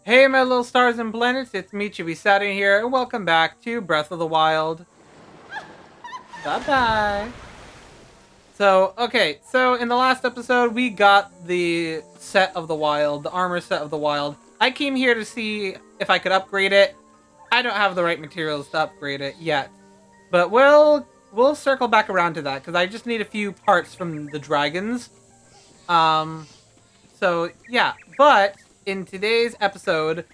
Hey, my little stars and planets, it's me, ChibiSaturn here, and welcome back to Breath of the Wild. Bye-bye. So in the last episode, we got the set of the wild, the armor set of the wild. I came here to see if I could upgrade it. I don't have the right materials to upgrade it yet, but we'll circle back around to that, because I just need a few parts from the dragons. Um, so yeah, but in today's episode,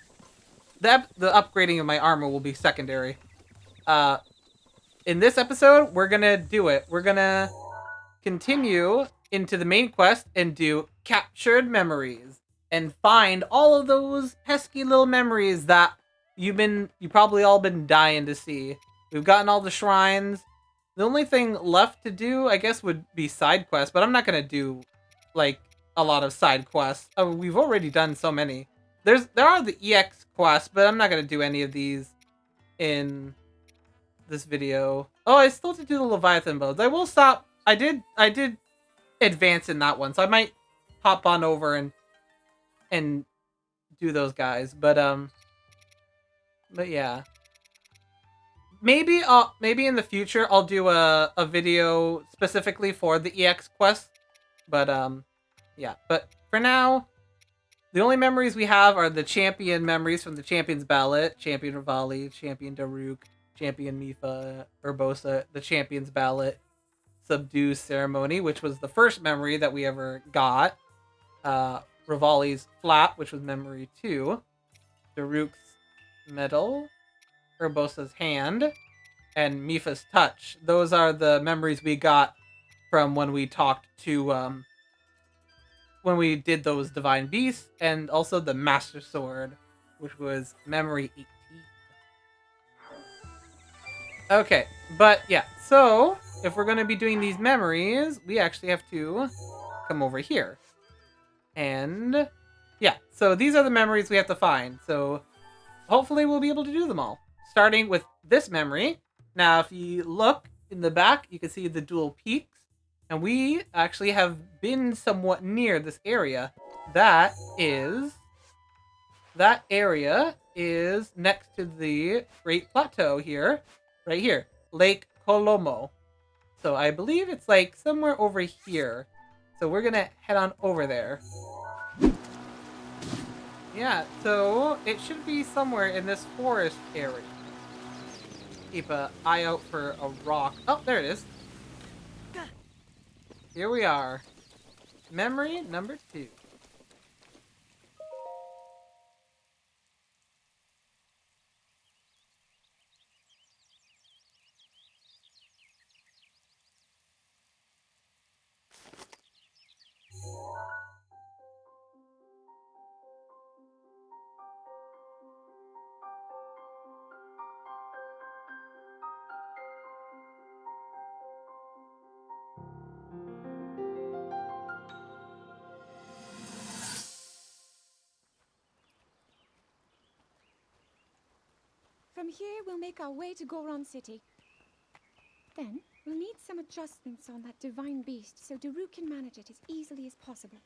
the upgrading of my armor will be secondary. Uh, in this episode, we're gonna do it. We're gonna continue into the main quest and do captured memories and find all of those pesky little memories that you probably all been dying to see. We've gotten all the shrines. The only thing left to do, I guess, would be side quests, but I'm not gonna do like a lot of side quests. We've already done so many. There are the EX quests, but I'm not gonna do any of these in this video. Oh, I still have to do the Leviathan bows. I will stop. I did advance in that one, so I might hop on over and do those guys. But yeah. Maybe in the future I'll do a video specifically for the EX quest. But yeah. But for now, the only memories we have are the champion memories from the Champion's Ballot, Champion Rivali, Champion Daruk, Champion Mifa, Urbosa, the Champion's Ballot, Subdue Ceremony, which was the first memory that we ever got. Rivali's Flap, which was memory 2. Daruk's Medal, Urbosa's Hand, and Mifa's Touch. Those are the memories we got from when we talked to when we did those divine beasts, and also the Master Sword, which was memory 18. Okay, but yeah, so if we're gonna be doing these memories, we actually have to come over here. And yeah, so these are the memories we have to find. So hopefully we'll be able to do them all. Starting with this memory. Now, if you look in the back, you can see the dual peaks. And we actually have been somewhat near this area. That area is next to the Great Plateau here. Right here. Lake Polomo. So I believe it's like somewhere over here. So we're gonna head on over there. Yeah, so it should be somewhere in this forest area. Keep an eye out for a rock. Oh, there it is. Here we are. Memory number 2. From here, we'll make our way to Goron City. Then, we'll need some adjustments on that divine beast so Daru can manage it as easily as possible.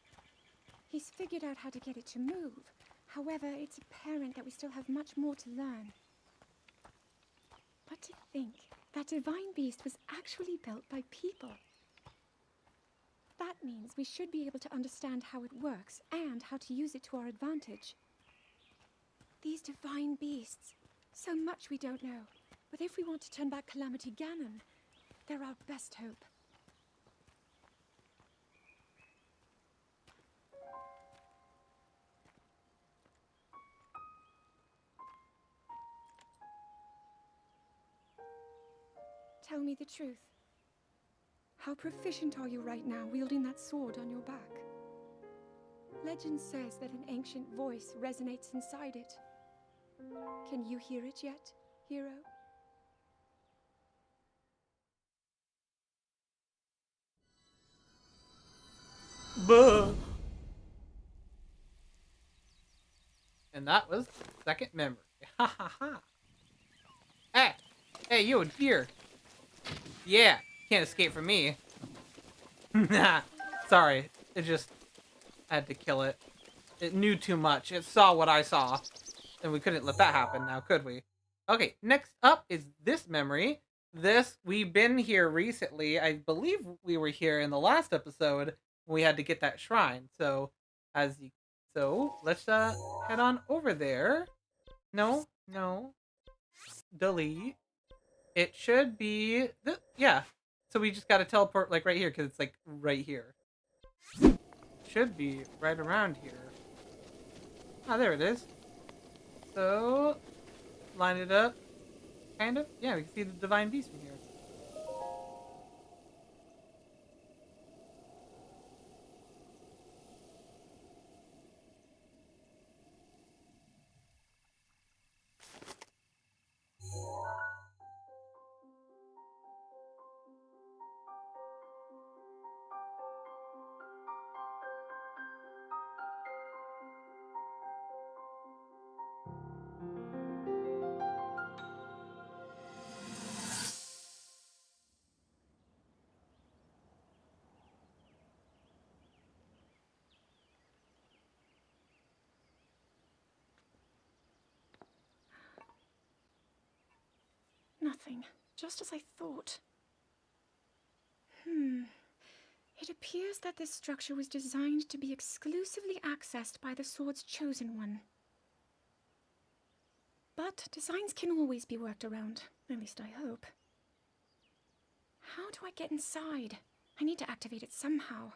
He's figured out how to get it to move. However, it's apparent that we still have much more to learn. But to think that divine beast was actually built by people. That means we should be able to understand how it works and how to use it to our advantage. These divine beasts. So much we don't know. But if we want to turn back Calamity Ganon, they're our best hope. Tell me the truth. How proficient are you right now wielding that sword on your back? Legend says that an ancient voice resonates inside it. Can you hear it yet, hero? Buh. And that was second memory. Ha ha ha. Hey, you in here. Yeah, can't escape from me. Nah, sorry. I had to kill it. It knew too much. It saw what I saw. And we couldn't let that happen now, could we? Okay, next up is this memory. We've been here recently. I believe we were here in the last episode when we had to get that shrine. So, let's head on over there. No, no. Delete. It should be, yeah. So we just gotta teleport like right here, because it's like right here. Should be right around here. Ah, there it is. So, line it up. Kind of? Yeah, we can see the divine beast from here. Nothing. Just as I thought. It appears that this structure was designed to be exclusively accessed by the sword's chosen one. But designs can always be worked around. At least I hope. How do I get inside? I need to activate it somehow.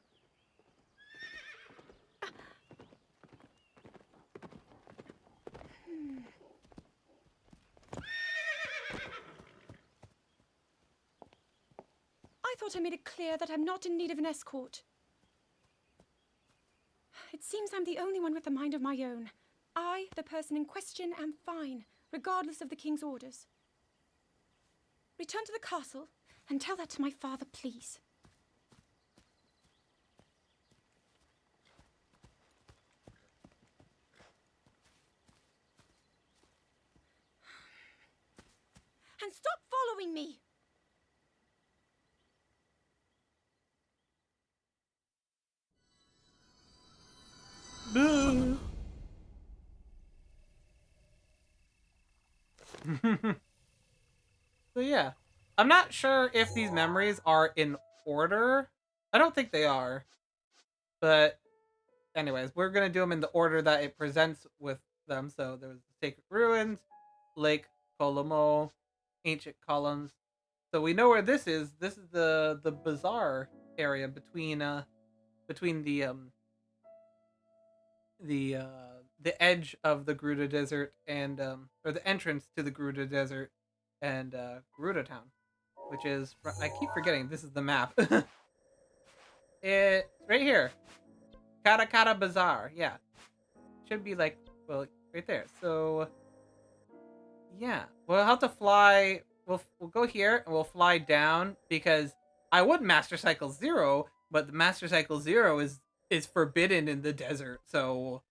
I thought I made it clear that I'm not in need of an escort. It seems I'm the only one with a mind of my own. I, the person in question, am fine, regardless of the king's orders. Return to the castle and tell that to my father, please. And stop following me! Boo! So yeah. I'm not sure if these memories are in order. I don't think they are. But anyways, we're going to do them in the order that it presents with them. So there's the Sacred Ruins, Lake Polomo, Ancient Columns. So we know where this is. This is the bazaar area between the edge of the Gerudo Desert and or the entrance to the Gerudo Desert and Gerudo Town, which is, I keep forgetting this is the map. It's right here, Karakara Bazaar. Yeah, should be like, well, right there. So yeah, we'll have to fly. We'll go here and we'll fly down because I would Master Cycle Zero, but the Master Cycle Zero is forbidden in the desert. So,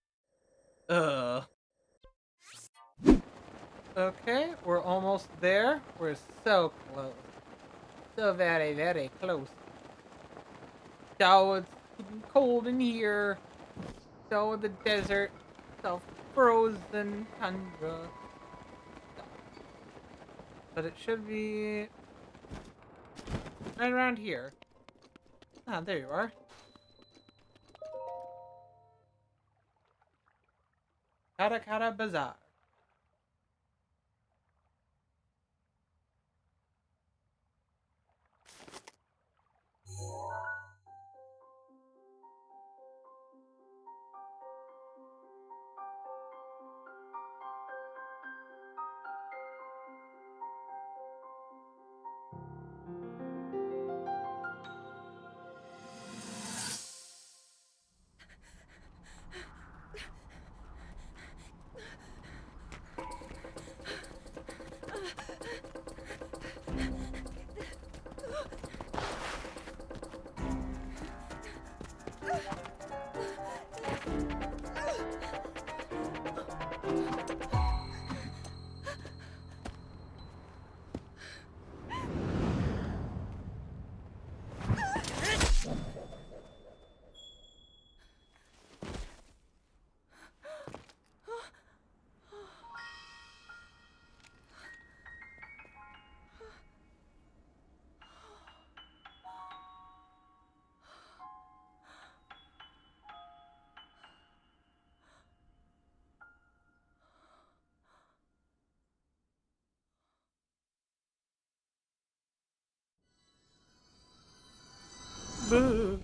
okay, we're almost there. We're so close, so very very close. So it's getting cold in here. So the desert, so frozen tundra. But it should be right around here. Ah, there you are. Karakara Bazaar. Boo.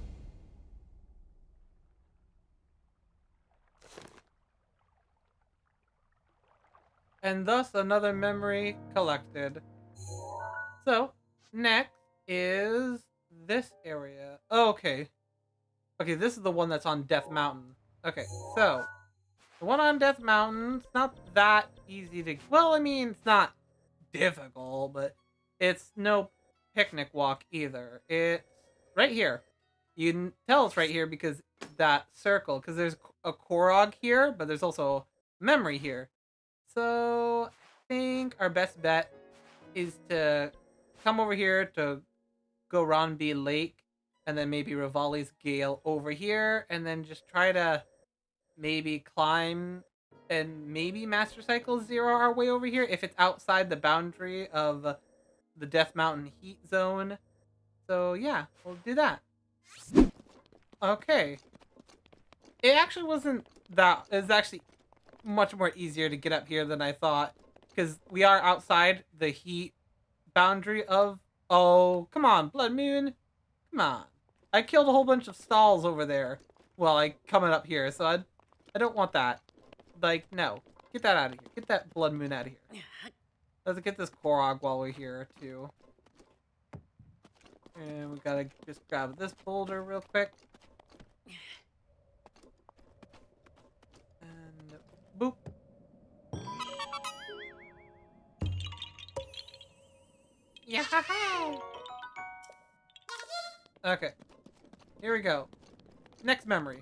And thus another memory collected. So, next is this area. Oh, okay. Okay, this is the one that's on Death Mountain. Okay, so the one on Death Mountain, it's not that easy to. Well, I mean, it's not difficult, but it's no picnic walk either. It's right here. You can tell it's right here because that circle, because there's a Korog here, but there's also memory here. So I think our best bet is to come over here to Goranbi Lake, and then maybe Rivali's Gale over here, and then just try to maybe climb and maybe Master Cycle Zero our way over here if it's outside the boundary of the Death Mountain heat zone. So yeah, we'll do that. Okay. It actually wasn't that. It's actually much more easier to get up here than I thought because we are outside the heat boundary of. Oh, come on, Blood Moon. Come on. I killed a whole bunch of stalls over there while I coming up here, so I don't want that. Like, no. Get that out of here. Get that Blood Moon out of here. Let's get this Korog while we're here, too. And we gotta just grab this boulder real quick. And boop. Yeah. Okay. Here we go. Next memory.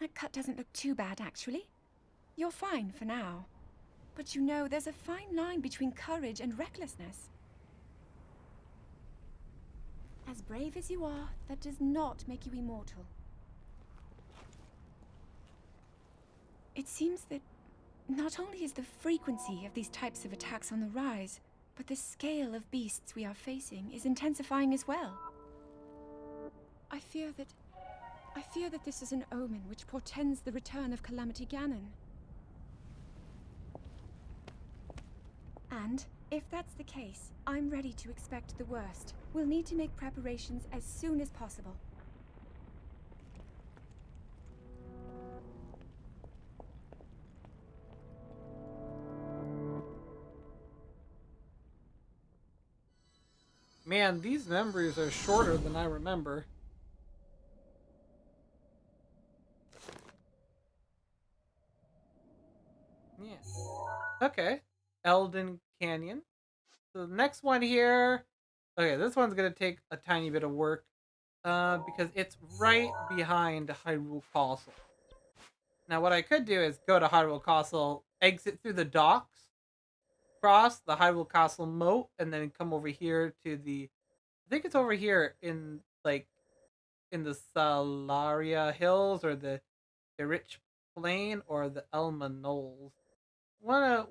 That cut doesn't look too bad, actually. You're fine for now. But you know, there's a fine line between courage and recklessness. As brave as you are, that does not make you immortal. It seems that not only is the frequency of these types of attacks on the rise, but the scale of beasts we are facing is intensifying as well. I fear that this is an omen which portends the return of Calamity Ganon. And, if that's the case, I'm ready to expect the worst. We'll need to make preparations as soon as possible. Man, these memories are shorter than I remember. Yeah. Okay. Eldon Canyon. So the next one here. Okay, this one's gonna take a tiny bit of work. Because it's right behind Hyrule Fossil. Now what I could do is go to Hyrule Castle, exit through the docks, cross the Hyrule Castle moat, and then come over here to the. I think it's over here in like in the Salaria Hills or the Rich Plain or the Elma Knolls. Wanna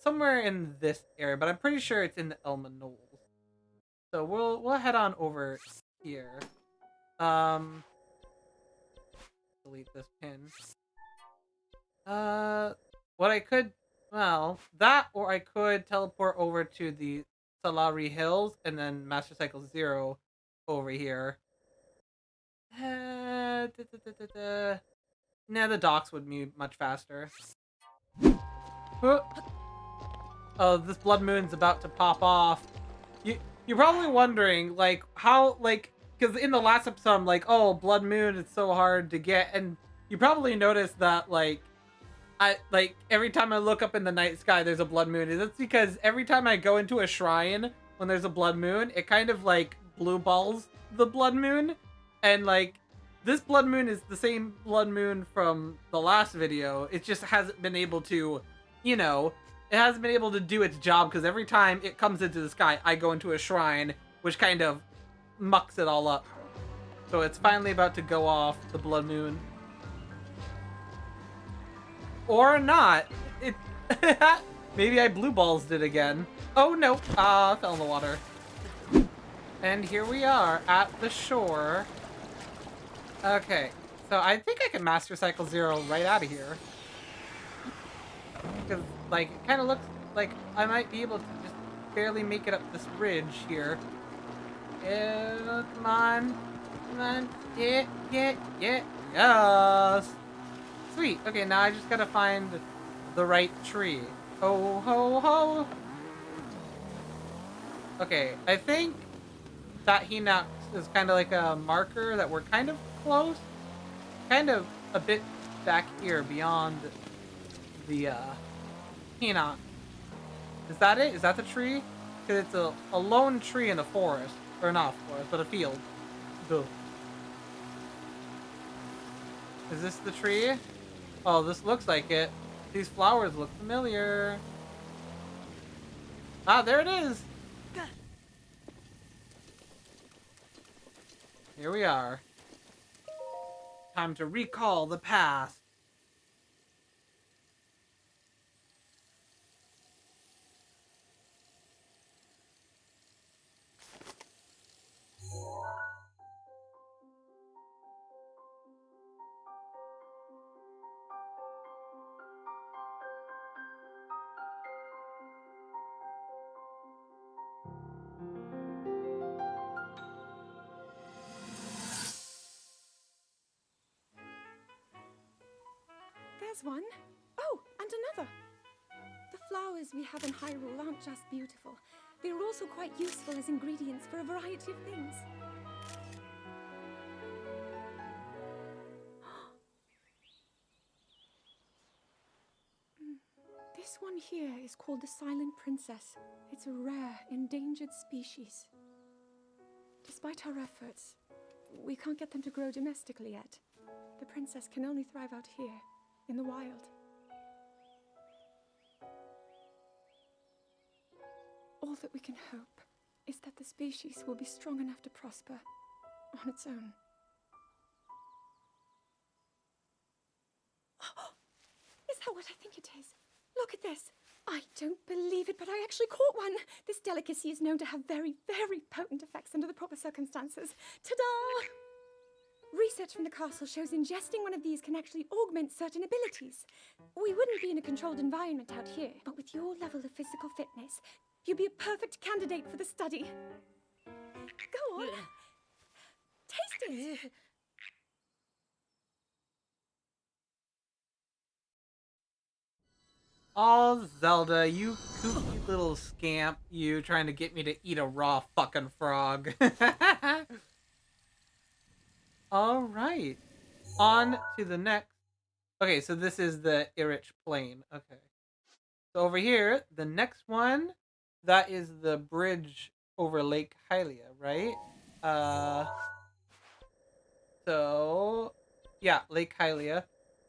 somewhere in this area, but I'm pretty sure it's in the Elma Knolls. So we'll head on over here. Delete this pin. What I could, well, that or I could teleport over to the Salari Hills and then Master Cycle Zero over here. Nah, the docks would be much faster. Oh, this Blood Moon's about to pop off. You're probably wondering, like, how, like, because in the last episode, I'm like, oh, Blood Moon is so hard to get, and you probably noticed that, like, every time I look up in the night sky, there's a blood moon. And that's because every time I go into a shrine when there's a blood moon, it kind of like blue balls the blood moon. And like, this blood moon is the same blood moon from the last video. It just hasn't been able to, you know, it hasn't been able to do its job because every time it comes into the sky, I go into a shrine, which kind of mucks it all up. So it's finally about to go off the blood moon. Or not. It maybe I blue balls it again. Oh no. I fell in the water. And here we are at the shore. Okay. So I think I can Master Cycle Zero right out of here. Because, like, it kind of looks like I might be able to just barely make it up this ridge here. Come on. Come on. Yeah. Yes. Sweet. Okay, now I just gotta find the right tree. Ho, ho, ho. Okay, I think that Hinox is kind of like a marker that we're kind of close. Kind of a bit back here beyond the Hinox. Is that it? Is that the tree? Because it's a lone tree in a forest. Or not a forest, but a field. Duh. Is this the tree? Oh, this looks like it. These flowers look familiar. Ah, there it is. Here we are. Time to recall the past. There's one. Oh, and another. The flowers we have in Hyrule aren't just beautiful. They're also quite useful as ingredients for a variety of things. This one here is called the Silent Princess. It's a rare, endangered species. Despite our efforts, we can't get them to grow domestically yet. The princess can only thrive out here, in the wild. All that we can hope is that the species will be strong enough to prosper on its own. Is that what I think it is? Look at this. I don't believe it, but I actually caught one. This delicacy is known to have very, very potent effects under the proper circumstances. Ta-da! Research from the castle shows ingesting one of these can actually augment certain abilities. We wouldn't be in a controlled environment out here, but with your level of physical fitness, you'd be a perfect candidate for the study. Go on. Taste it. Oh, Zelda, you kooky little scamp. You trying to get me to eat a raw fucking frog. Alright. On to the next. Okay, so this is the Irich Plain. Okay. So over here, the next one, that is the bridge over Lake Hylia, right? So yeah, Lake Hylia.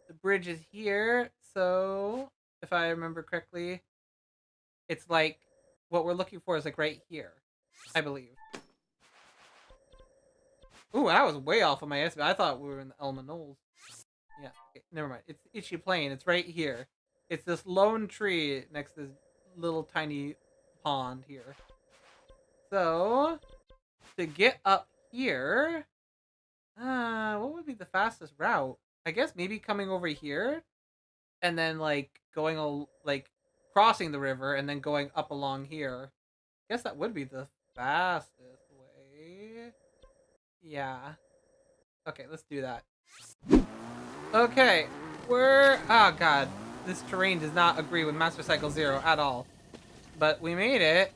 The bridge is here. So if I remember correctly, it's like what we're looking for is like right here, I believe. Ooh, I was way off of my estimate. I thought we were in the Elma Knolls. Yeah, okay, never mind. It's Itchy Plain. It's right here. It's this lone tree next to this little tiny pond here. So to get up here, what would be the fastest route? I guess maybe coming over here and then like going like crossing the river and then going up along here. I guess that would be the fastest way. Yeah. Okay, let's do that. Okay, we're oh god, this terrain does not agree with Master Cycle Zero at all. But we made it.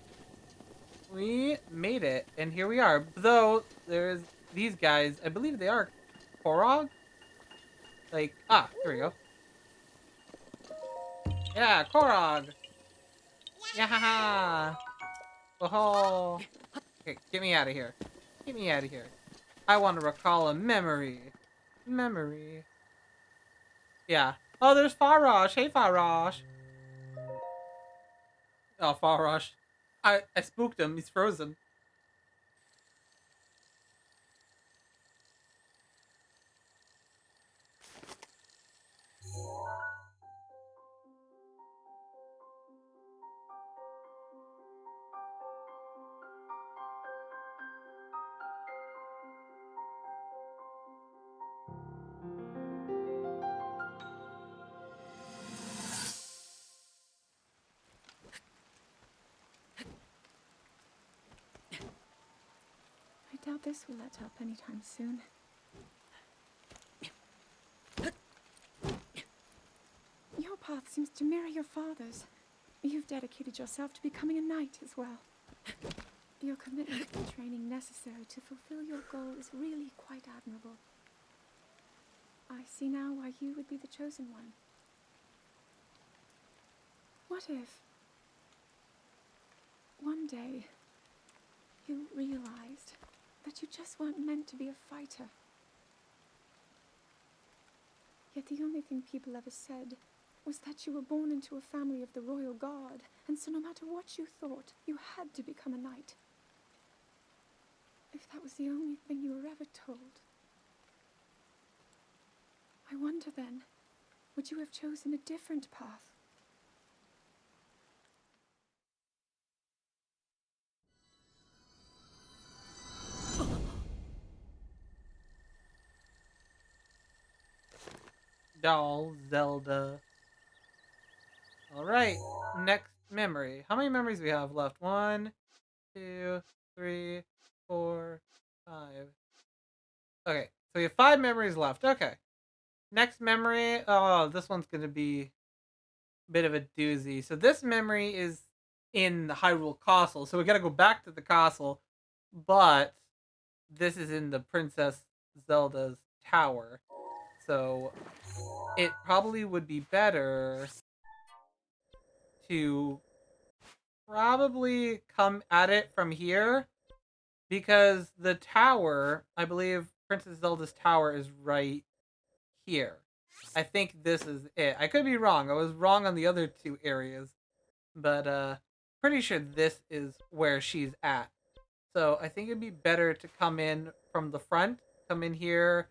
We made it, and here we are. Though there's these guys, I believe they are Korog. Like here we go. Yeah, Korog. Yeah. Oh. Okay, get me out of here. Get me out of here. I want to recall a memory. Memory. Yeah. Oh, there's Farosh. Hey, Farosh. Oh, Farosh. I spooked him. He's frozen. doubt this will let up anytime soon. Your path seems to mirror your father's. You've dedicated yourself to becoming a knight as well. Your commitment to the training necessary to fulfill your goal is really quite admirable. I see now why you would be the chosen one. What if one day you realized that you just weren't meant to be a fighter? Yet the only thing people ever said was that you were born into a family of the royal guard, and so no matter what you thought, you had to become a knight. If that was the only thing you were ever told, I wonder then, would you have chosen a different path? Doll, Zelda. Alright, next memory. How many memories do we have left? 1, 2, 3, 4, 5. Okay, so we have 5 memories left. Okay. Next memory. Oh, this one's going to be a bit of a doozy. So this memory is in the Hyrule Fossil. So we got to go back to the castle, but this is in the Princess Zelda's tower. So it probably would be better to probably come at it from here, because the tower, I believe Princess Zelda's tower is right here. I think this is it. I could be wrong. I was wrong on the other 2 areas, but pretty sure this is where she's at. So I think it'd be better to come in from the front, come in here,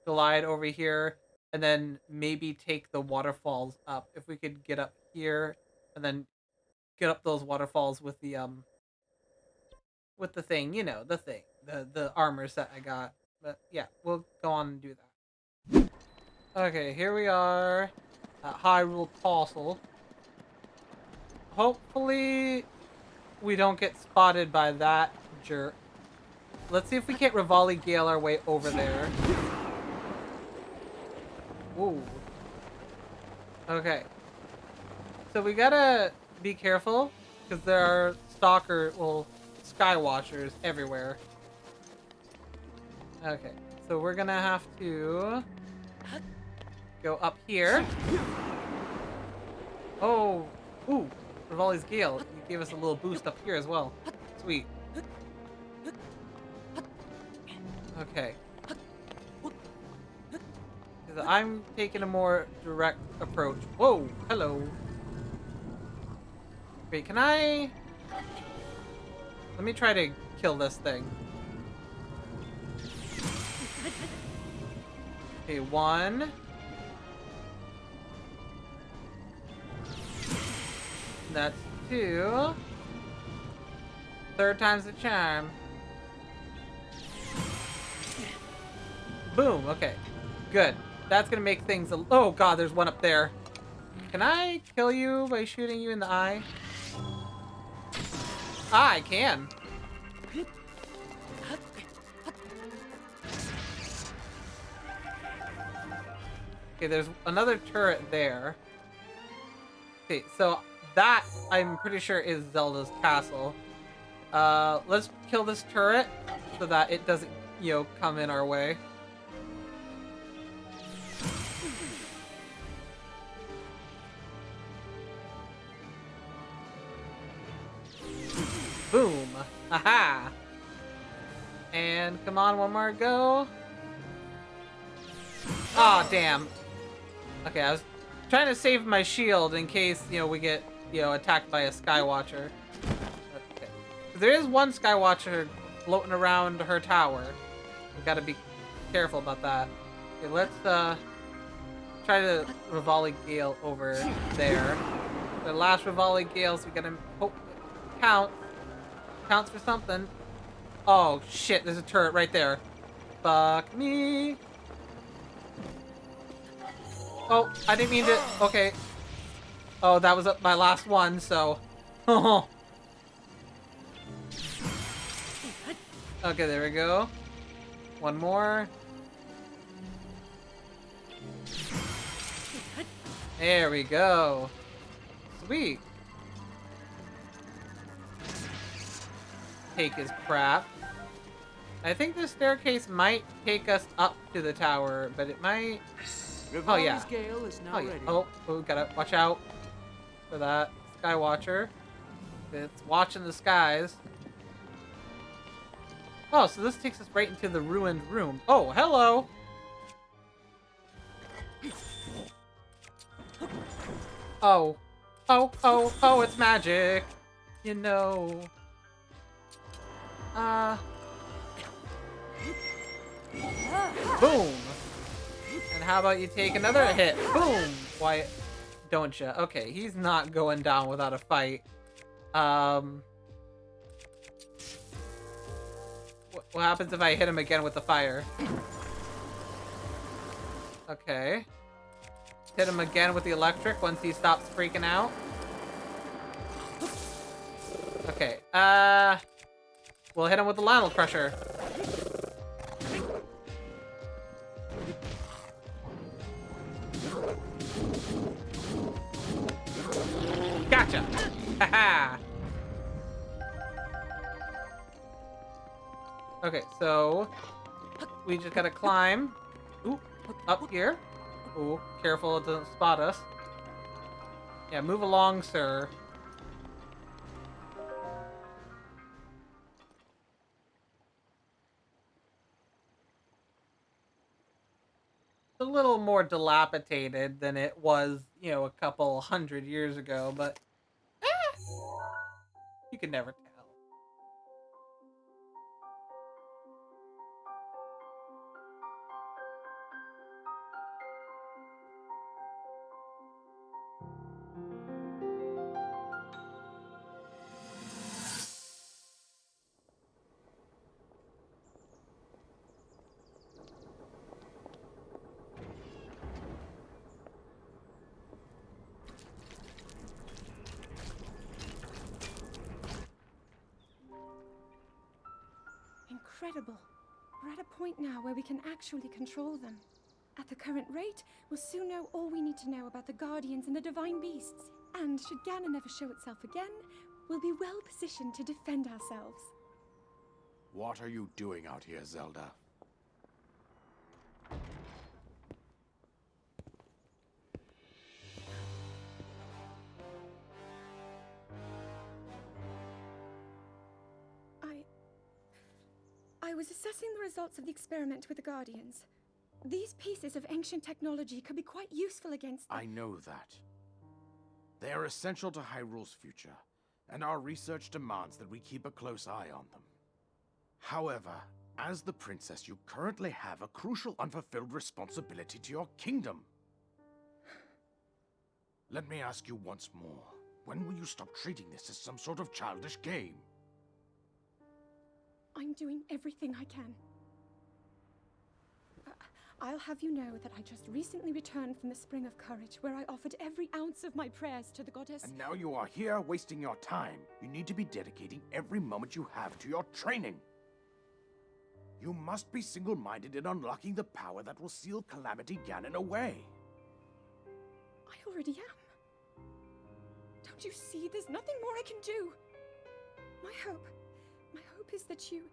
glide over here, and then maybe take the waterfalls up. If we could get up here and then get up those waterfalls with the thing, the thing, the armor set I got. But yeah, we'll go on and do that. Okay, here we are at Hyrule Fossil. Hopefully we don't get spotted by that jerk. Let's see if we can't Rivali Gale our way over there. Ooh. Okay. So we gotta be careful, because there are Skywatchers everywhere. Okay, so we're gonna have to go up here. Oh, ooh, Rivali's Gale. You gave us a little boost up here as well. Sweet. Okay. I'm taking a more direct approach. Whoa, hello. Wait, can I... Let me try to kill this thing. Okay, 1. That's 2. 3rd time's the charm. Boom, okay. Good. That's gonna make things a... Oh god, there's one up there. Can I kill you by shooting you in the eye? Ah, I can. Okay, there's another turret there. Okay, so that, I'm pretty sure, is Zelda's castle. Let's kill this turret so that it doesn't, come in our way. Boom. Aha. And come on, one more go. Aw, oh, damn. Okay, I was trying to save my shield in case, we get, attacked by a Skywatcher. Okay. There is one Skywatcher floating around her tower. We gotta be careful about that. Okay, let's, try to Rivali Gale over there. The last Rivali Gales, we gotta hope it counts for something. Oh, shit, there's a turret right there. Fuck me. Oh, I didn't mean to... Okay. Oh, that was my last one, so... Oh. Okay, there we go. One more. There we go. Sweet. Take his crap. I think the staircase might take us up to the tower, but it might... Oh, yeah. Gale is now Oh, yeah. ready. Oh, gotta watch out for that Sky Watcher. It's watching the skies. Oh, so this takes us right into the ruined room. Oh, hello! Oh. Oh, it's magic! You know. Boom! And how about you take another hit? Boom! Why don't you? Okay, he's not going down without a fight. What happens if I hit him again with the fire? Okay. Hit him again with the electric once he stops freaking out. Okay, we'll hit him with the Lionel Crusher. Gotcha! Haha! Okay, so we just gotta climb. Ooh, up here. Ooh, careful it doesn't spot us. Yeah, move along, sir. It's a little more dilapidated than it was, you know, a couple hundred years ago, but you could never tell. Incredible. We're at a point now where we can actually control them. At the current rate, we'll soon know all we need to know about the Guardians and the Divine Beasts. And should Ganon ever show itself again, we'll be well positioned to defend ourselves. What are you doing out here, Zelda? I was assessing the results of the experiment with the Guardians. These pieces of ancient technology could be quite useful against them. I know that. They are essential to Hyrule's future, and our research demands that we keep a close eye on them. However, as the princess, you currently have a crucial unfulfilled responsibility to your kingdom. Let me ask you once more, when will you stop treating this as some sort of childish game? I'm doing everything I can. I'll have you know that I just recently returned from the Spring of Courage, where I offered every ounce of my prayers to the goddess. And now you are here wasting your time. You need to be dedicating every moment you have to your training. You must be single-minded in unlocking the power that will seal Calamity Ganon away. I already am. Don't you see? There's nothing more I can do. My hope is that you'll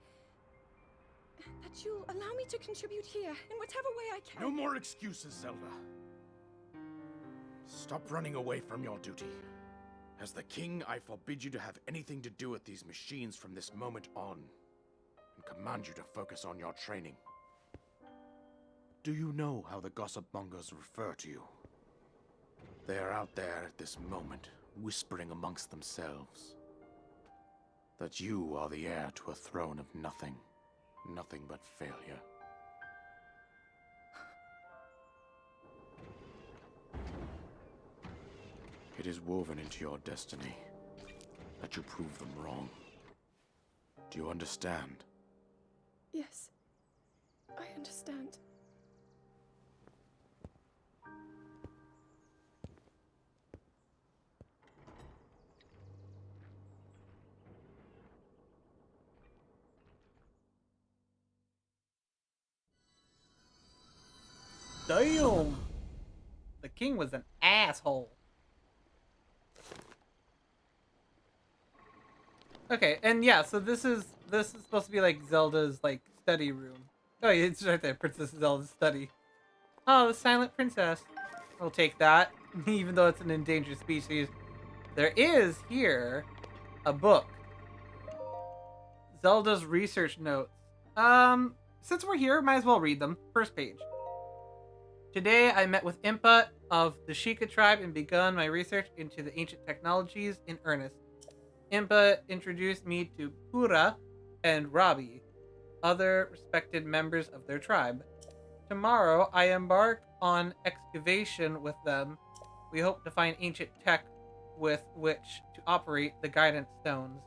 allow me to contribute here in whatever way I can. No more excuses, Zelda. Stop running away from your duty. As the king, I forbid you to have anything to do with these machines from this moment on, and command you to focus on your training. Do you know how the gossip mongers refer to you? They are out there at this moment, whispering amongst themselves that you are the heir to a throne of nothing but failure. It is woven into your destiny that you prove them wrong. Do you understand? Yes, I understand. Damn. The king was an asshole. Okay, and yeah, so this is supposed to be like Zelda's like study room. Oh, yeah, it's right there, Princess Zelda's study. Oh, the silent princess. We'll take that, even though it's an endangered species. There is here a book. Zelda's research notes. Since we're here, might as well read them. First page. Today, I met with input of the Sheikah tribe and begun my research into the ancient technologies in earnest. Impa introduced me to Pura and Rabi, other respected members of their tribe. Tomorrow, I embark on excavation with them. We hope to find ancient tech with which to operate the guidance stones.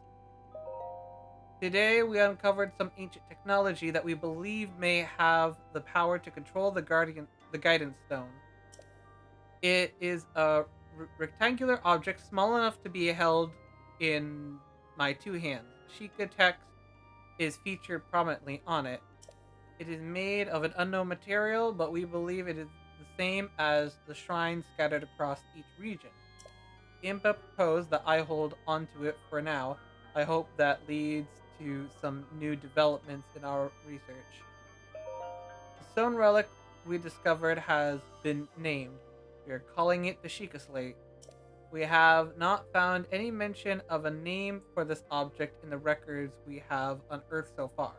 Today, we uncovered some ancient technology that we believe may have the power to control the guidance stone. It is a rectangular object small enough to be held in my two hands. Sheikah text is featured prominently on it. It is made of an unknown material, but we believe it is the same as the shrines scattered across each region. Impa proposed that I hold onto it for now. I hope that leads to some new developments in our research. The stone relic we discovered has been named. We are calling it the Sheikah Slate. We have not found any mention of a name for this object in the records we have unearthed so far.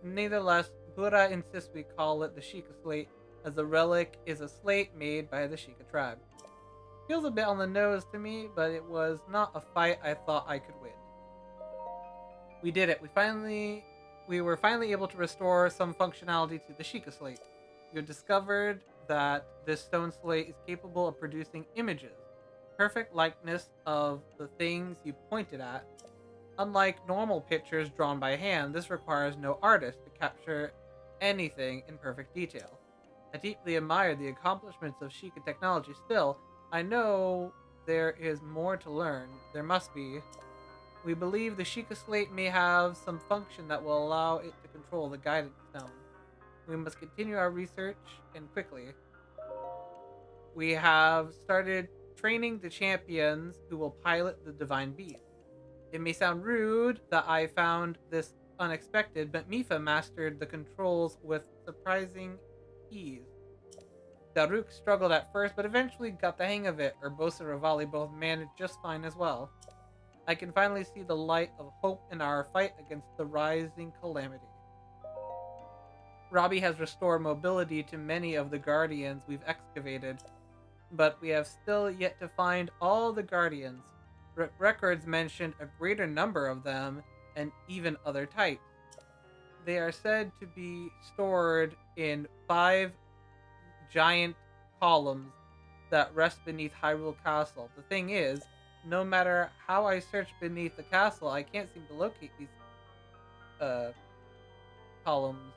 Nevertheless, Buddha insists we call it the Sheikah Slate, as the relic is a slate made by the Sheikah tribe. Feels a bit on the nose to me, but it was not a fight I thought I could win. We did it. We were finally able to restore some functionality to the Sheikah Slate. We have discovered that this stone slate is capable of producing images, perfect likeness of the things you pointed at. Unlike normal pictures drawn by hand, this requires no artist to capture anything in perfect detail. I deeply admire the accomplishments of Sheikah technology. Still, I know there is more to learn. There must be. We believe the Sheikah Slate may have some function that will allow it to control the guidance stone. We must continue our research, and quickly. We have started training the champions who will pilot the divine beast. It may sound rude that I found this unexpected, but Mifa mastered the controls with surprising ease. Daruk struggled at first, but eventually got the hang of it. Urbosa and Rivali both managed just fine as well. I can finally see the light of hope in our fight against the rising calamity. Robbie has restored mobility to many of the guardians we've excavated, but we have still yet to find all the guardians. Records mentioned a greater number of them, and even other types. They are said to be stored in 5 giant columns that rest beneath Hyrule Castle. The thing is, no matter how I search beneath the castle, I can't seem to locate these columns.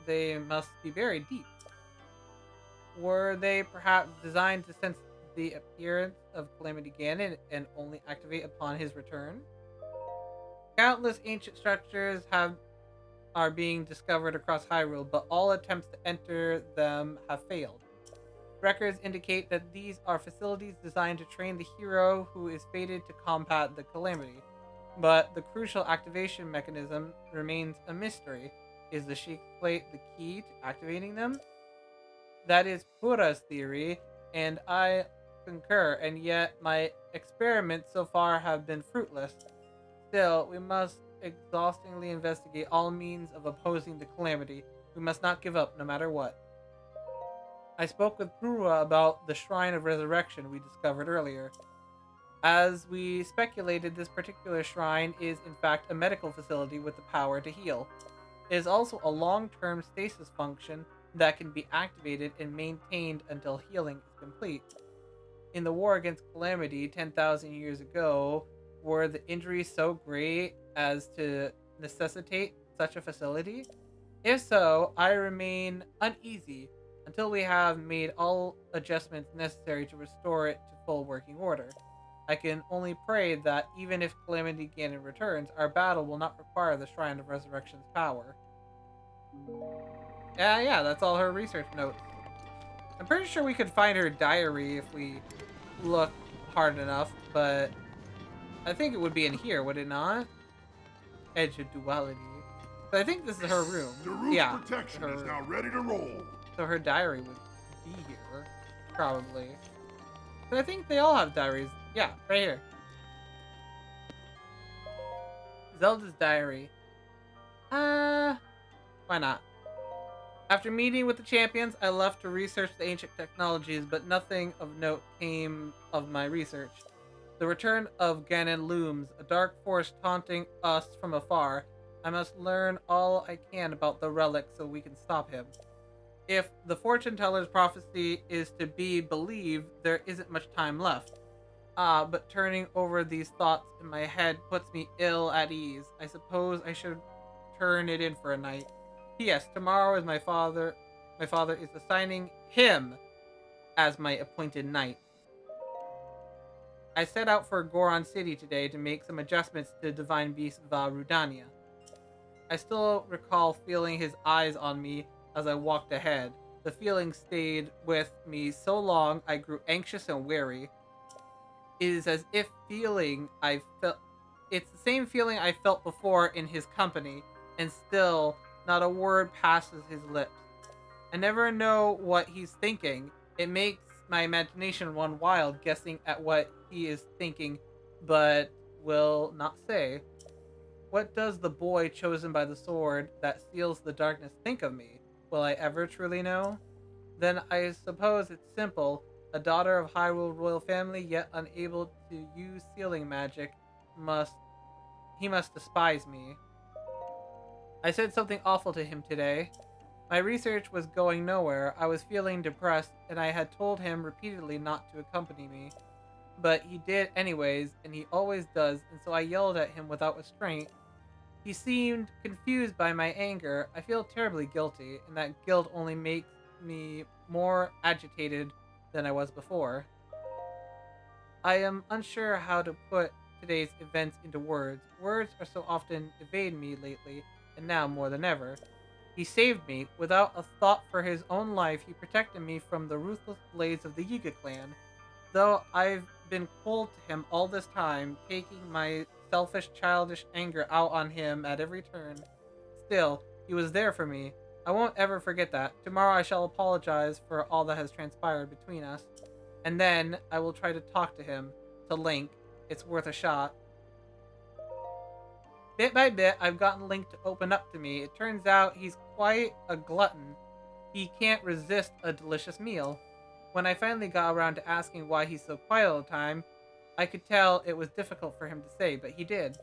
They must be very deep. Were they perhaps designed to sense the appearance of Calamity Ganon and only activate upon his return? Countless ancient structures are being discovered across Hyrule, but all attempts to enter them have failed. Records indicate that these are facilities designed to train the hero who is fated to combat the calamity, but the crucial activation mechanism remains a mystery. Is the Sheikah Slate the key to activating them? That is Pura's theory, and I concur, and yet my experiments so far have been fruitless. Still, we must exhaustingly investigate all means of opposing the calamity. We must not give up, no matter what. I spoke with Pura about the Shrine of Resurrection we discovered earlier. As we speculated, this particular shrine is in fact a medical facility with the power to heal. It is also a long-term stasis function that can be activated and maintained until healing is complete. In the war against Calamity 10,000 years ago, were the injuries so great as to necessitate such a facility? If so, I remain uneasy until we have made all adjustments necessary to restore it to full working order. I can only pray that even if Calamity Ganon returns, our battle will not require the Shrine of Resurrection's power. Yeah, that's all her research notes. I'm pretty sure we could find her diary if we look hard enough, but I think it would be in here, would it not? Edge of duality. But I think this is her room. Neru's Yeah, protection her is room. now ready to roll. So her diary would be here, probably. But I think they all have diaries. Yeah, right here. Zelda's diary. Why not? After meeting with the champions, I left to research the ancient technologies, but nothing of note came of my research. The return of Ganon looms, a dark force taunting us from afar. I must learn all I can about the relic so we can stop him. If the fortune teller's prophecy is to be believed, there isn't much time left. But turning over these thoughts in my head puts me ill at ease. I suppose I should turn it in for a night. P.S. Tomorrow is my father. My father is assigning him as my appointed knight. I set out for Goron City today to make some adjustments to Divine Beast Va Rudania. I still recall feeling his eyes on me as I walked ahead. The feeling stayed with me so long I grew anxious and wary. It is as if feeling I felt. It's the same feeling I felt before in his company, and still not a word passes his lips. I never know what he's thinking. It makes my imagination run wild, guessing at what he is thinking, but will not say. What does the boy chosen by the sword that seals the darkness think of me? Will I ever truly know? Then I suppose it's simple. A daughter of Hyrule royal family, yet unable to use sealing magic, must despise me. I said something awful to him today. My research was going nowhere. I was feeling depressed, and I had told him repeatedly not to accompany me. But he did anyways, and he always does, and so I yelled at him without restraint. He seemed confused by my anger. I feel terribly guilty, and that guilt only makes me more agitated than I was before. I am unsure how to put today's events into words. Words are so often evade me lately, and now more than ever. He saved me. Without a thought for his own life, he protected me from the ruthless blades of the Yiga clan. Though I've been cold to him all this time, taking my selfish, childish anger out on him at every turn, still, he was there for me. I won't ever forget that. Tomorrow I shall apologize for all that has transpired between us. And then I will try to talk to him, to Link. It's worth a shot. Bit by bit, I've gotten Link to open up to me. It turns out he's quite a glutton. He can't resist a delicious meal. When I finally got around to asking why he's so quiet all the time, I could tell it was difficult for him to say, but he did.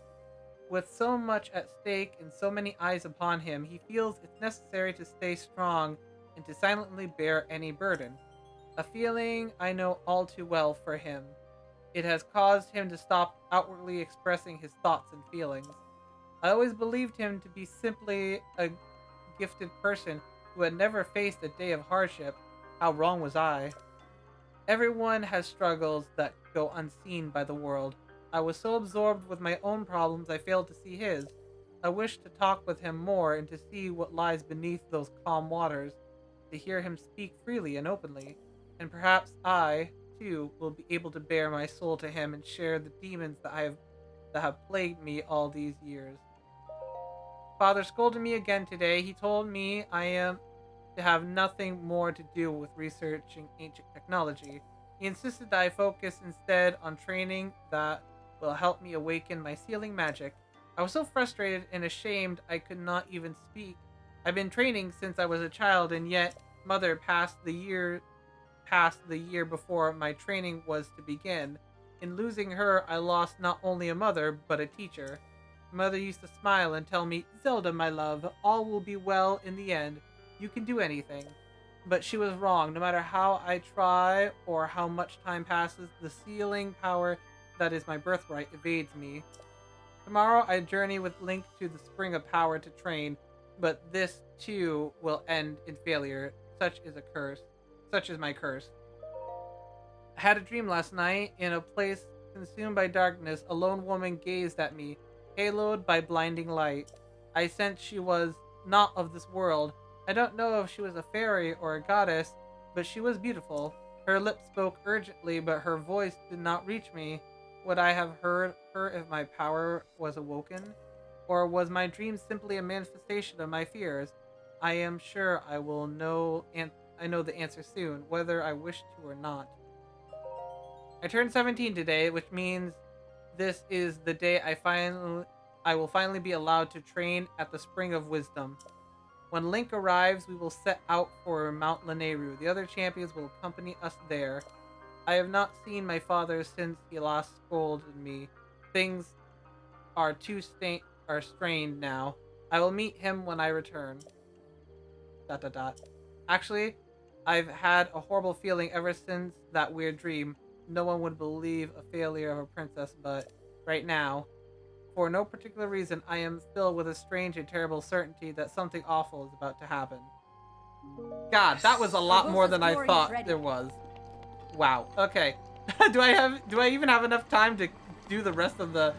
With so much at stake and so many eyes upon him, he feels it's necessary to stay strong and to silently bear any burden. A feeling I know all too well for him. It has caused him to stop outwardly expressing his thoughts and feelings. I always believed him to be simply a gifted person who had never faced a day of hardship. How wrong was I? Everyone has struggles that go unseen by the world. I was so absorbed with my own problems I failed to see his. I wish to talk with him more and to see what lies beneath those calm waters, to hear him speak freely and openly, and perhaps I, too, will be able to bare my soul to him and share the demons that have plagued me all these years. Father scolded me again today. He told me I am to have nothing more to do with researching ancient technology. He insisted that I focus instead on training that will help me awaken my sealing magic. I was so frustrated and ashamed I could not even speak. I've been training since I was a child, and yet Mother passed the year before my training was to begin. In losing her, I lost not only a mother, but a teacher. Mother used to smile and tell me, "Zelda, my love, all will be well in the end. You can do anything." But she was wrong. No matter how I try or how much time passes, the sealing power that is my birthright evades me. Tomorrow I journey with Link to the Spring of Power to train, but this too will end in failure. Such is my curse. I had a dream last night. In a place consumed by darkness, a lone woman gazed at me, haloed by blinding light. I sensed she was not of this world. I don't know if she was a fairy or a goddess, but she was beautiful. Her lips spoke urgently, but her voice did not reach me. Would I have heard her if my power was awoken? Or was my dream simply a manifestation of my fears? I am sure I will know I know the answer soon, whether I wish to or not. I turned 17 today, which means this is the day I will finally be allowed to train at the Spring of Wisdom. When Link arrives, we will set out for Mount Neru. The other champions will accompany us there. I have not seen my father since he last scolded me. Things are strained now. I will meet him when I return. ... Actually, I've had a horrible feeling ever since that weird dream. No one would believe a failure of a princess, but right now, for no particular reason, I am filled with a strange and terrible certainty that something awful is about to happen. God, that was a lot more than I thought there was. Wow. Okay. do I even have enough time to do the rest of the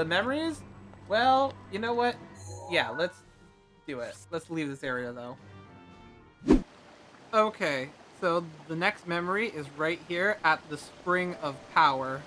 memories? Well, you know what? Yeah, let's do it. Let's leave this area though. Okay. So the next memory is right here at the Spring of Power.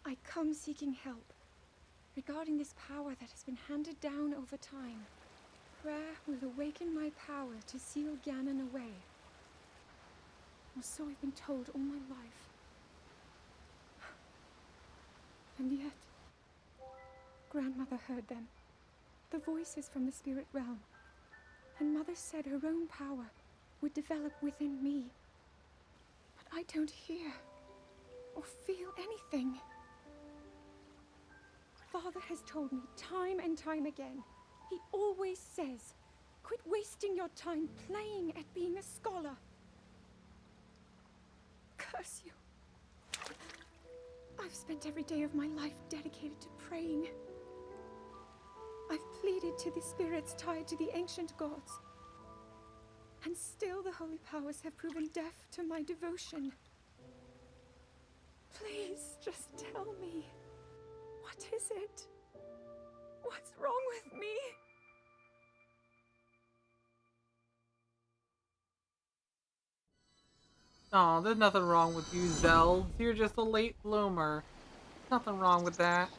I come seeking help regarding this power that has been handed down over time. Prayer will awaken my power to seal Ganon away. Or so I've been told all my life. And yet, Grandmother heard them. The voices from the spirit realm. And Mother said her own power would develop within me. But I don't hear or feel anything. Father has told me time and time again. He always says, quit wasting your time playing at being a scholar. Curse you. I've spent every day of my life dedicated to praying. I've pleaded to the spirits tied to the ancient gods. And still the holy powers have proven deaf to my devotion. Please, just tell me. What is it? What's wrong with me? Aw, there's nothing wrong with you, Zelda. You're just a late bloomer. Nothing wrong with that.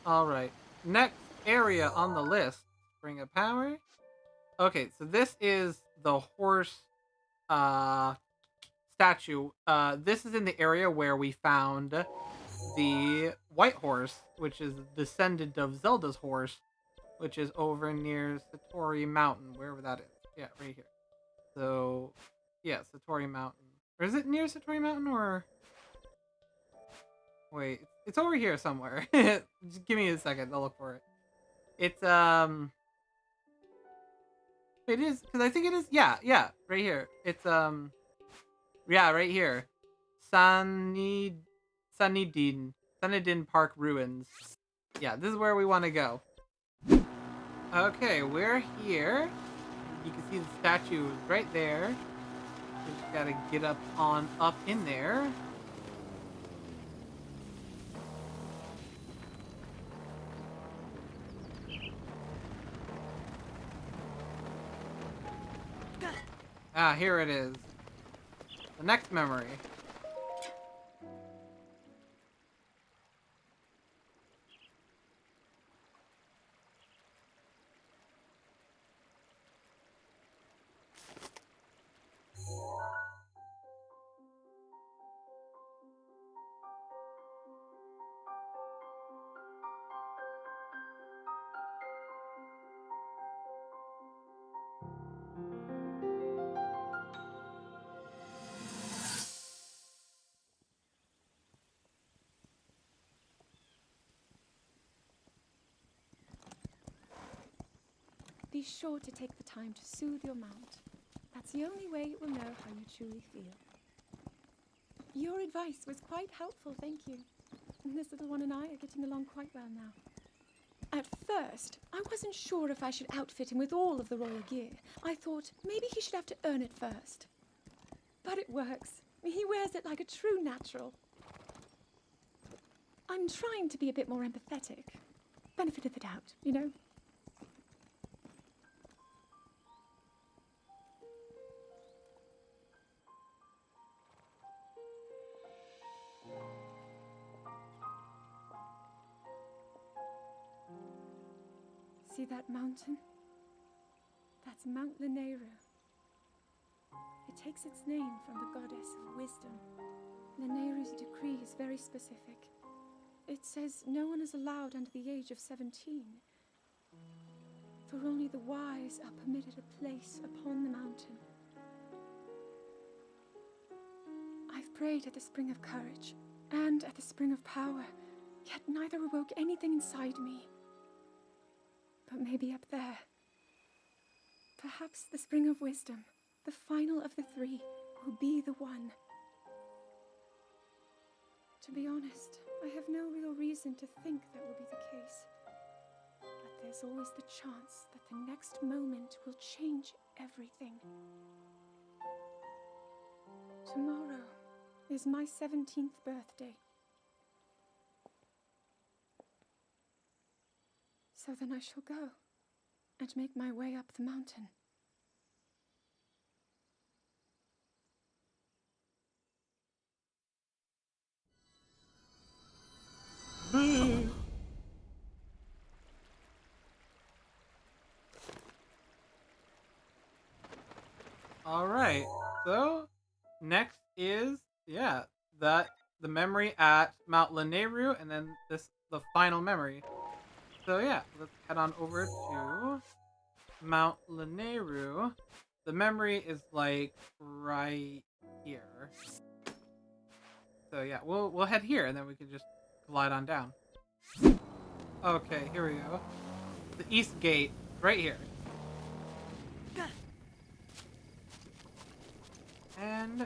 Alright. Next area on the list. Spring of Power. Okay, so this is the horse statue. This is in the area where we found the white horse, which is a descendant of Zelda's horse, which is over near Satori Mountain, wherever that is. Yeah, right here. So, yeah, Satori Mountain. Or is it near Satori Mountain, or... Wait, it's over here somewhere. Just give me a second, I'll look for it. It's, It is, because I think it is, yeah, right here. It's, yeah, right here. Sunny... Sunnydin Park Ruins. Yeah, this is where we want to go. Okay, we're here. You can see the statue is right there. We just gotta get up in there. Ah, here it is. The next memory. Be sure to take the time to soothe your mount. That's the only way it will know how you truly feel. Your advice was quite helpful, thank you. This little one and I are getting along quite well now. At first, I wasn't sure if I should outfit him with all of the royal gear. I thought maybe he should have to earn it first. But it works. He wears it like a true natural. I'm trying to be a bit more empathetic. Benefit of the doubt, you know? See that mountain? That's Mount Neru. It takes its name from the goddess of wisdom. Neru's decree is very specific. It says no one is allowed under the age of 17. For only the wise are permitted a place upon the mountain. I've prayed at the Spring of Courage and at the Spring of Power, yet neither awoke anything inside me. But maybe up there. Perhaps the Spring of Wisdom, the final of the three, will be the one. To be honest, I have no real reason to think that will be the case. But there's always the chance that the next moment will change everything. Tomorrow is my 17th birthday. So then I shall go and make my way up the mountain. All right. So next is the memory at Mount Neru, and then the final memory. So yeah, let's head on over to Mount Neru. The memory is like right here. So yeah, we'll head here, and then we can just glide on down. Okay, here we go. The east gate, right here. And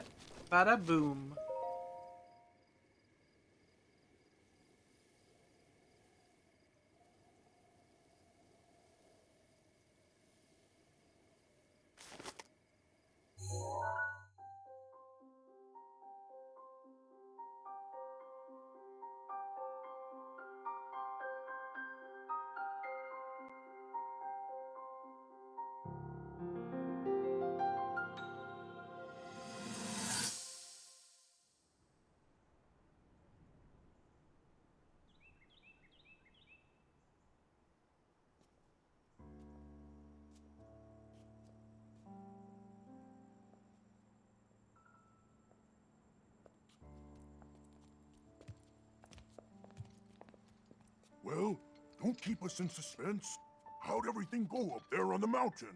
bada boom. Well, don't keep us in suspense. How'd everything go up there on the mountain?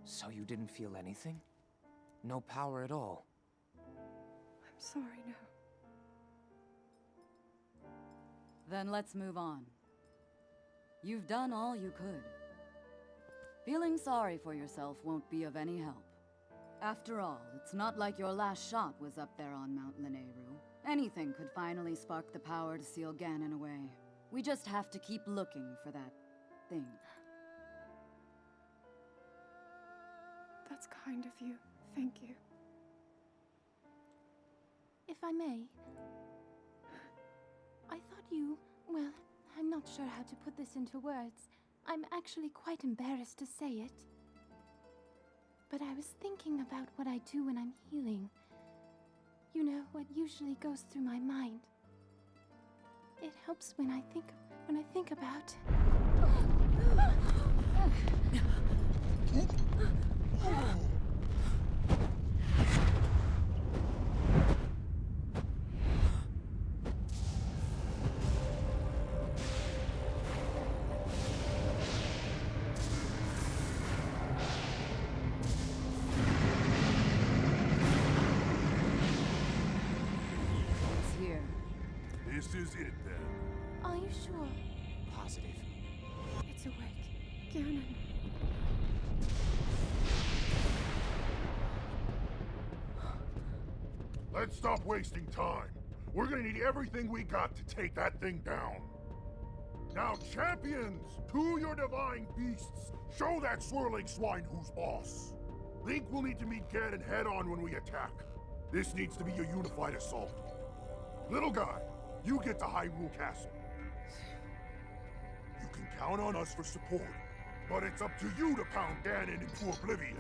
So you didn't feel anything? No power at all? I'm sorry, no. Then let's move on. You've done all you could. Feeling sorry for yourself won't be of any help. After all, it's not like your last shot was up there on Mount Neru. Anything could finally spark the power to seal Ganon away. We just have to keep looking for that thing. That's kind of you. Thank you. If I may, I thought you... well, I'm not sure how to put this into words. I'm actually quite embarrassed to say it. But I was thinking about what I do when I'm healing. You know, what usually goes through my mind. It helps when I think about... This is it then. Are you sure? Positive. It's awake. Ganon. Let's stop wasting time. We're gonna need everything we got to take that thing down. Now, champions, to your divine beasts, show that swirling swine who's boss. Link will need to meet Ganon head-on when we attack. This needs to be a unified assault. Little guy, you get to Hyrule Castle. You can count on us for support, but it's up to you to pound Ganon into oblivion.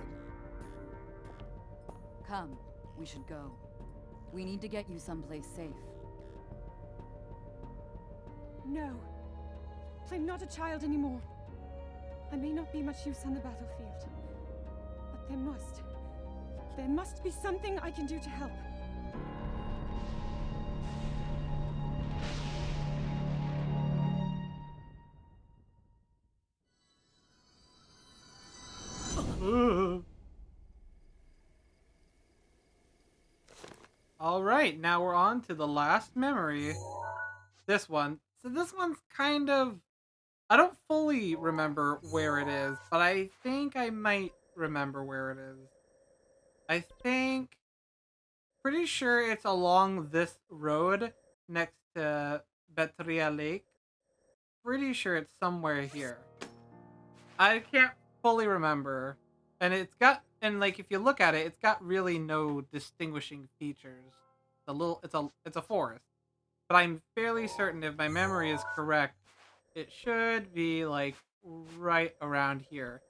Come, we should go. We need to get you someplace safe. No. I'm not a child anymore. I may not be much use on the battlefield, but there must be something I can do to help. All right, now we're on to the last memory. This one. So this one's kind of... I don't fully remember where it is, but I think I might remember where it is. I think... Pretty sure it's along this road next to Betria Lake. Pretty sure it's somewhere here. I can't fully remember. And it's got... And like, if you look at it, it's got really no distinguishing features. It's a forest. But I'm fairly certain, if my memory is correct, it should be like right around here.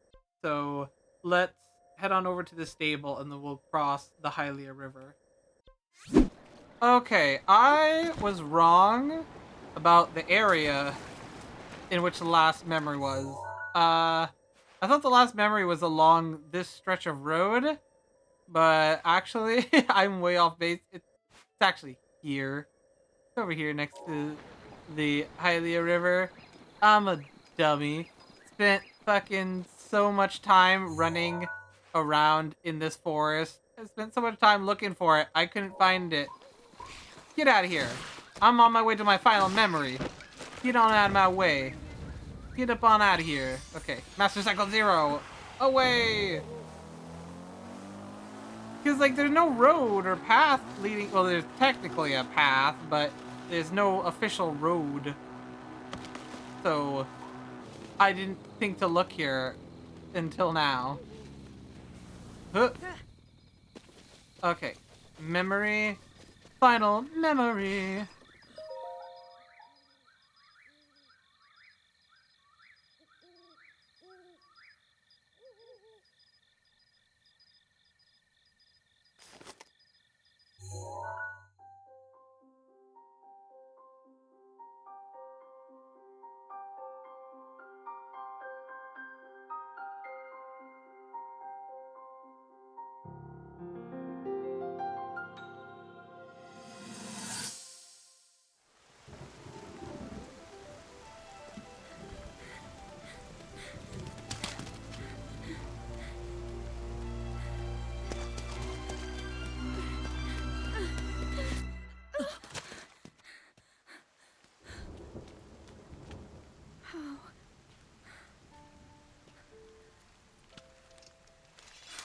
So let's head on over to the stable and then we'll cross the Hylia River. Okay, I was wrong about the area in which the last memory was. I thought the last memory was along this stretch of road, but actually I'm way off base. It's actually here. It's over here next to the Hylia River. I'm a dummy. Spent fucking so much time running around in this forest. I spent so much time looking for it. I couldn't find it. Get out of here. I'm on my way to my final memory. Get on out of my way. Get up on out of here. Okay, Master Cycle 0. Away! Because, like, there's no road or path leading... Well, there's technically a path, but there's no official road. So, I didn't think to look here until now. Huh. Okay, memory. Final memory.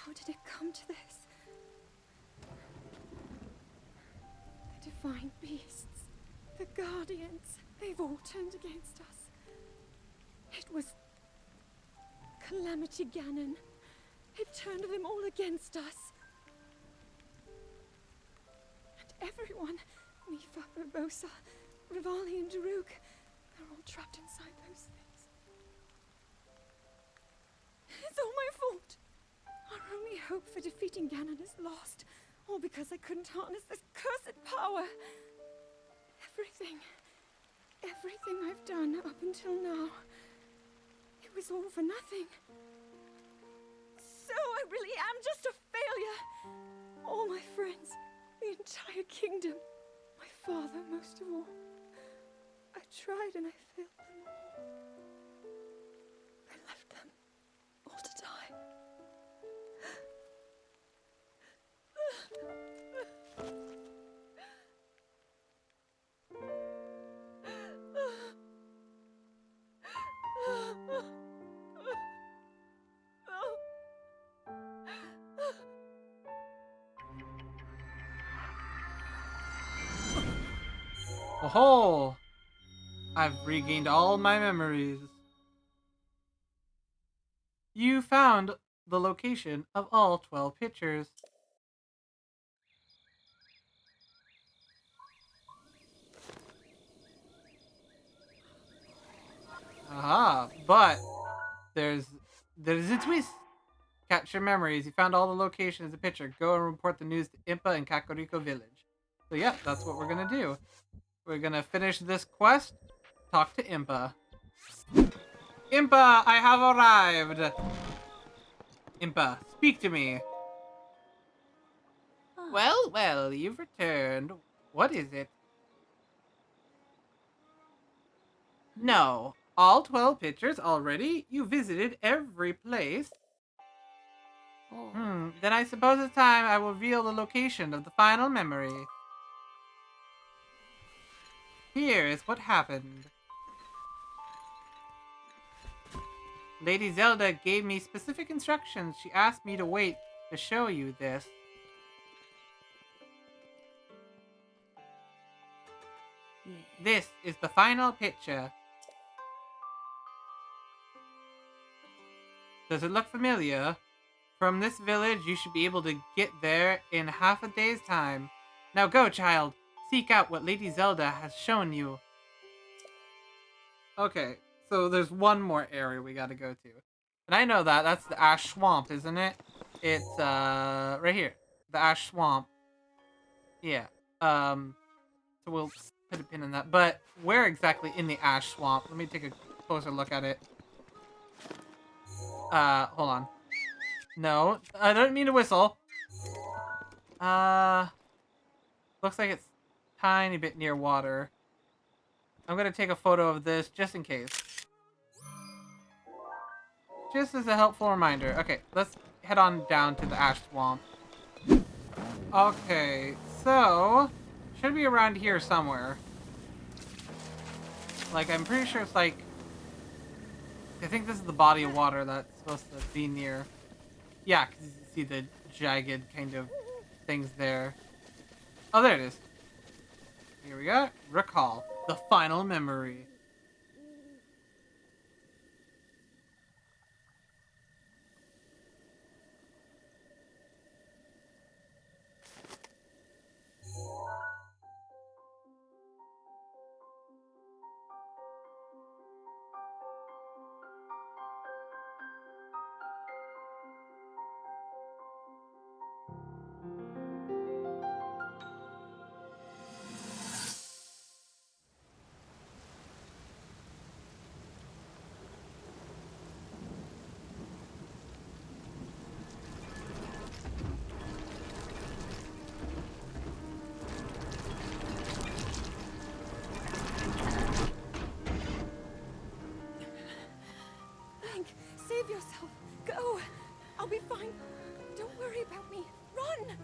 How did it come to this? The divine beasts, the guardians, they've all turned against us. It was Calamity Ganon. It turned them all against us. And everyone, Mifa, Urbosa, Rivali and Daruk, they're all trapped inside those things. It's all my fault. Our only hope for defeating Ganon is lost, all because I couldn't harness this cursed power. Everything I've done up until now, it was all for nothing. So I really am just a failure. All my friends, the entire kingdom, my father most of all. I tried and I failed them all. I left them all to die. Oh, I've regained all my memories. You found the location of all 12 pictures. Aha, but there's a twist. Capture memories. You found all the locations of the picture. Go and report the news to Impa and Kakariko Village. So yeah, that's what we're gonna do. We're gonna finish this quest. Talk to Impa. Impa, I have arrived. Impa, speak to me. Well, you've returned. What is it? No. All 12 pictures already? You visited every place? Then I suppose it's time I will reveal the location of the final memory. Here is what happened. Lady Zelda gave me specific instructions. She asked me to wait to show you this. This is the final picture. Does it look familiar? From this village, you should be able to get there in half a day's time. Now go, child. Seek out what Lady Zelda has shown you. Okay, so there's one more area we gotta go to. And I know that. That's the Ash Swamp, isn't it? It's, right here. The Ash Swamp. Yeah. So we'll put a pin in that. But where exactly in the Ash Swamp? Let me take a closer look at it. Hold on. No, I don't mean to whistle. Looks like it's tiny bit near water. I'm gonna take a photo of this just in case. Just as a helpful reminder. Okay, let's head on down to the Ash Swamp. Okay, so should be around here somewhere. Like, I'm pretty sure it's like, I think this is the body of water that's supposed to be near. Yeah, because you see the jagged kind of things there. Oh, there it is. Here we go. Recall. The final memory. Save yourself. Go. I'll be fine. Don't worry about me. Run.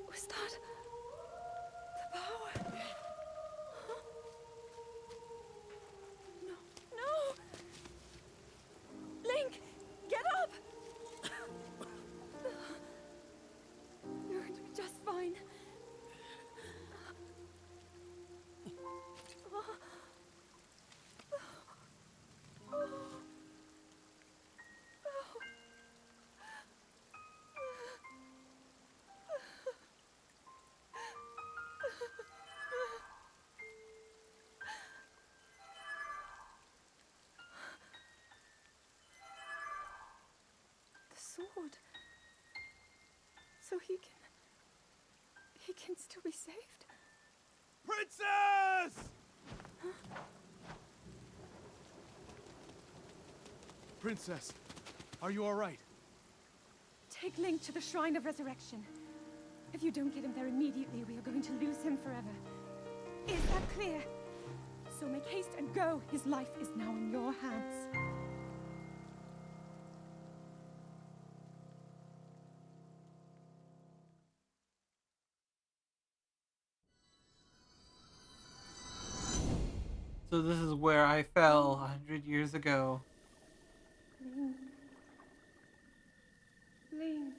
Was that the power? Huh? No. Link, get up. You're just fine. The sword. So he can still be saved? Princess! Princess, Are you alright? Take Link to the Shrine of Resurrection. If you don't get him there immediately, we are going to lose him forever. Is that clear? So make haste and go. His life is now in your hands. So this is where I fell 100 years ago. Link. Link.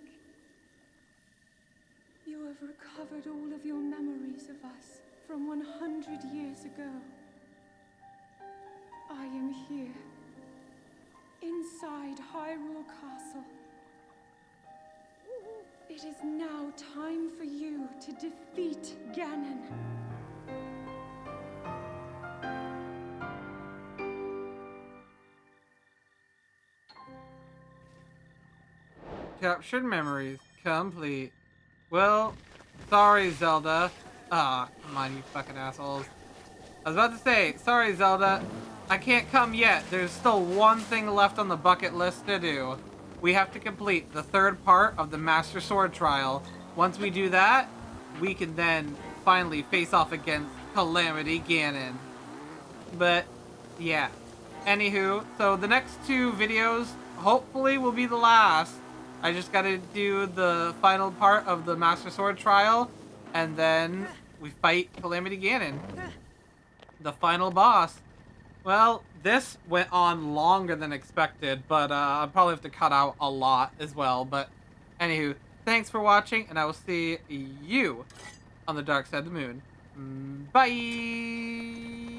You have recovered all of your memories of us from 100 years ago. I am here, inside Hyrule Castle. It is now time for you to defeat Ganon. Captured memories complete. Well, sorry, Zelda. Ah, come on, you fucking assholes. I was about to say, sorry, Zelda. I can't come yet. There's still one thing left on the bucket list to do. We have to complete the third part of the Master Sword trial. Once we do that, we can then finally face off against Calamity Ganon. But, yeah. Anywho, so the next 2 videos hopefully will be the last. I just gotta do the final part of the Master Sword trial, and then we fight Calamity Ganon, the final boss. Well, this went on longer than expected, but I'll probably have to cut out a lot as well. But anywho, thanks for watching, and I will see you on the dark side of the moon. Bye!